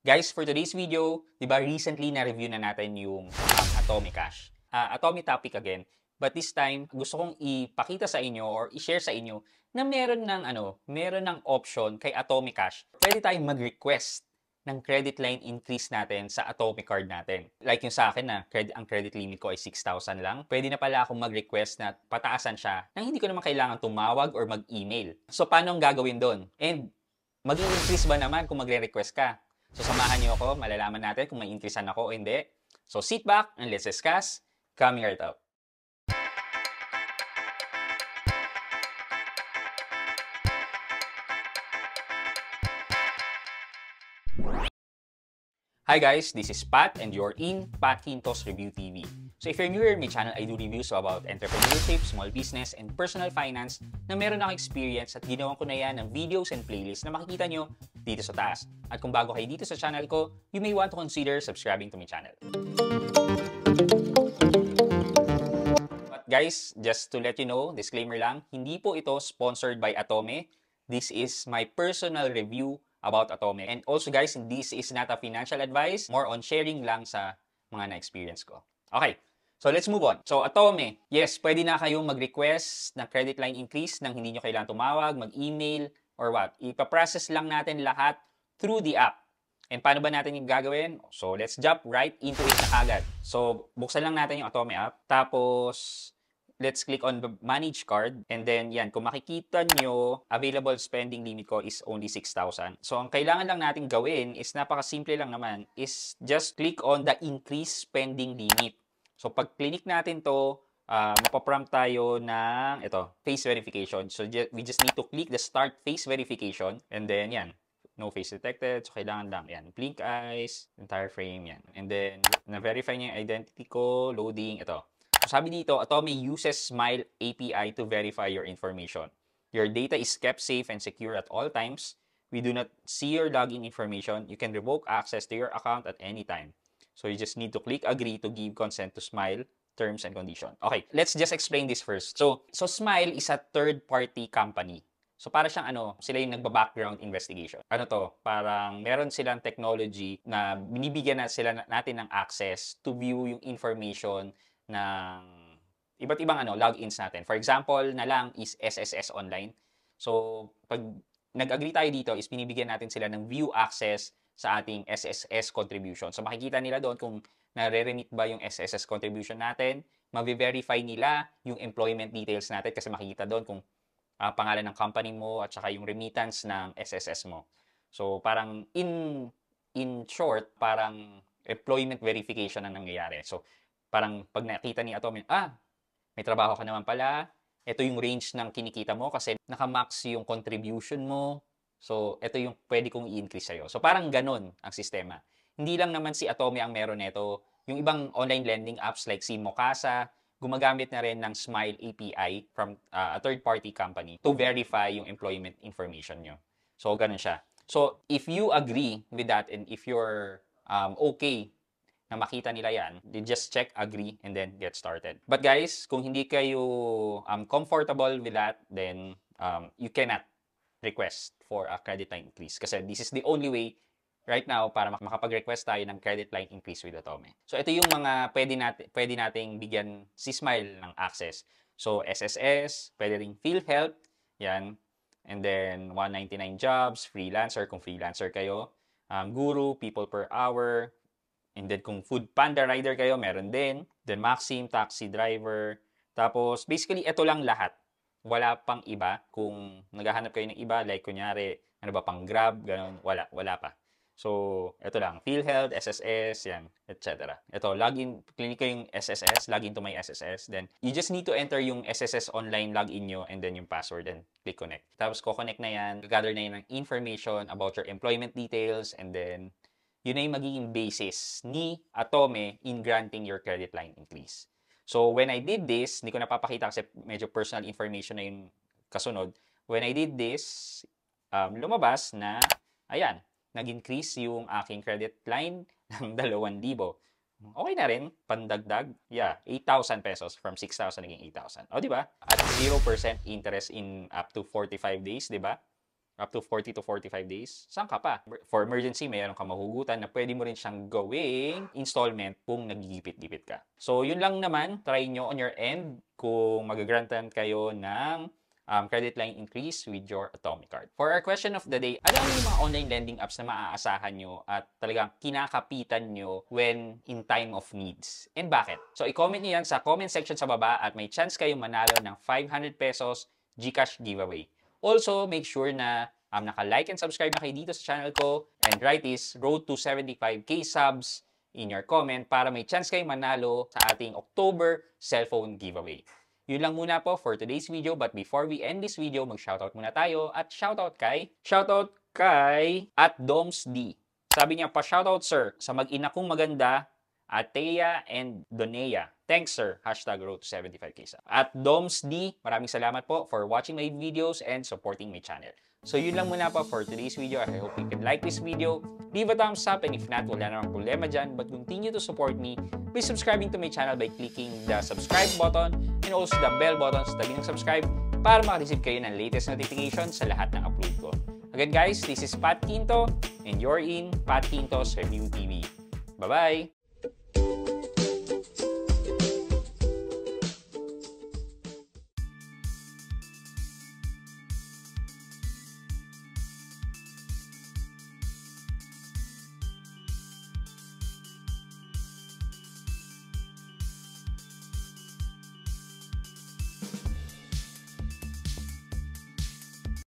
Guys, for today's video, di ba recently na-review na natin yung Atomic Cash. Atomic topic again, but this time gusto kong ipakita sa inyo or i-share sa inyo na meron ng option kay Atomic Cash. Pwede tayong mag-request ng credit line increase natin sa Atomic card natin. Like yung sa akin na ang credit limit ko ay 6,000 lang. Pwede na pala akong mag-request na pataasan siya nang hindi ko naman kailangan tumawag or mag-email. So paano ang gagawin doon? And mag-increase ba naman kung magre-request ka? So, samahan niyo ako, malalaman natin kung may increasean ako o hindi. So, sit back and let's discuss. Coming right up. Hi guys, this is Pat and you're in Pat Quintos Review TV. So if you're new here in my channel, I do reviews about entrepreneurship, small business, and personal finance na meron akong experience at ginawan ko na yan ng videos and playlists na makikita nyo dito sa taas. At kung bago kayo dito sa channel ko, you may want to consider subscribing to my channel. But guys, just to let you know, disclaimer lang, hindi po ito sponsored by Atome. This is my personal review about Atome. And also guys, this is not a financial advice, more on sharing lang sa mga na-experience ko. Okay, so let's move on. So Atome, yes, pwede na kayong mag-request ng credit line increase nang hindi nyo kailangan tumawag, mag-email, or what. Ipaprocess lang natin lahat through the app. And paano ba natin yung gagawin? So let's jump right into it na agad. So buksan lang natin yung Atome app. Tapos let's click on the manage card. And then yan, kung makikita nyo, available spending limit ko is only 6,000. So ang kailangan lang natin gawin is napakasimple lang naman, is just click on the increase spending limit. So pag click natin to, mapaprompt tayo ng face verification. So we just need to click the start face verification. And then yan, no face detected. So kailangan lang yan, blink eyes, entire frame yan. And then na-verify niya yung identity ko, loading, Sabi dito, Atome uses Smile API to verify your information. Your data is kept safe and secure at all times. We do not see your login information. You can revoke access to your account at any time. So you just need to click agree to give consent to Smile terms and conditions. Okay, let's just explain this first. So Smile is a third-party company. So para siyang sila yung nagba-background investigation. Parang meron silang technology na binibigyan natin ng access to view yung information ng iba't ibang logins natin. For example, na lang is SSS Online. So, pag nag-agree tayo dito, is binibigyan natin sila ng view access sa ating SSS contribution. So, makikita nila doon kung nare-remit ba yung SSS contribution natin. Mavi-verify nila yung employment details natin kasi makikita doon kung pangalan ng company mo at saka yung remittance ng SSS mo. So, parang in short, parang employment verification ang nangyayari. So, parang pag nakita ni Atome, may trabaho ka naman pala, ito yung range ng kinikita mo kasi nakamax yung contribution mo. So, ito yung pwede kong i-increase sa'yo. So, parang ganun ang sistema. Hindi lang naman si Atome ang meron nito. Yung ibang online lending apps like si Mokasa, gumagamit na rin ng Smile API from a third-party company to verify yung employment information nyo. So, ganun siya. So, if you agree with that and if you're okay na makita nila yan, they just check, agree, and then get started. But guys, kung hindi kayo comfortable with that, then you cannot request for a credit line increase. Kasi this is the only way right now para makapag-request tayo ng credit line increase with Atome. So ito yung mga pwede nating bigyan si Smile ng access. So SSS, pwede ring PhilHealth, yan. And then 199 jobs, freelancer, kung freelancer kayo. Guru, people per hour. And then kung food panda rider kayo, meron din. Then Maxim, taxi driver. Tapos basically ito lang lahat. Wala pang iba. Kung naghahanap kayo ng iba, like kunyari, pang Grab, ganun, wala pa. So, ito lang. PhilHealth, SSS, yan, etc. Ito, login, click ko yung SSS, login to my SSS. Then, you just need to enter yung SSS online login nyo and then yung password and click connect. Tapos, ko-connect na yan. Gather na yan ng information about your employment details and then yun na yung magiging basis ni Atome in granting your credit line increase. So, when I did this, hindi ko napapakita kasi medyo personal information na yung kasunod. When I did this, lumabas na, ayan, nag-increase yung aking credit line ng 2,000. Okay na rin, pandagdag. Yeah, 8,000 pesos from 6,000 naging 8,000. O, di ba? At 0% interest in up to 45 days, di ba? up to 40 to 45 days, saan ka pa? For emergency, mayroon ka mahugutan na pwede mo rin siyang gawing installment kung nagigipit-gipit ka. So, yun lang naman. Try nyo on your end kung magagrantan kayo ng credit line increase with your Atomic card. For our question of the day, ano yung mga online lending apps na maaasahan nyo at talagang kinakapitan nyo when in time of needs? And bakit? So, i-comment nyo yan sa comment section sa baba at may chance kayong manalo ng 500 pesos GCash giveaway. Also, make sure na naka-like and subscribe na kayo dito sa channel ko and write this road to 75k subs in your comment para may chance kayong manalo sa ating October cellphone giveaway. Yun lang muna po for today's video, but before we end this video, mag-shoutout muna tayo at shoutout kay @domsd. Sabi niya, pa-shoutout sir sa mag-ina kong maganda, Atea and Donea. Thanks sir. #road to 75k subs. At domsd, maraming salamat po for watching my videos and supporting my channel. So yun lang muna po for today's video. I hope you can like this video. Leave a thumbs up, and if not, wala namang problema dyan. But continue to support me by subscribing to my channel by clicking the subscribe button and also the bell button sa tabi ng subscribe para makareceive kayo ng latest notification sa lahat ng upload ko. Again guys, this is Pat Quinto and you're in Pat Quinto's Review TV. Bye-bye!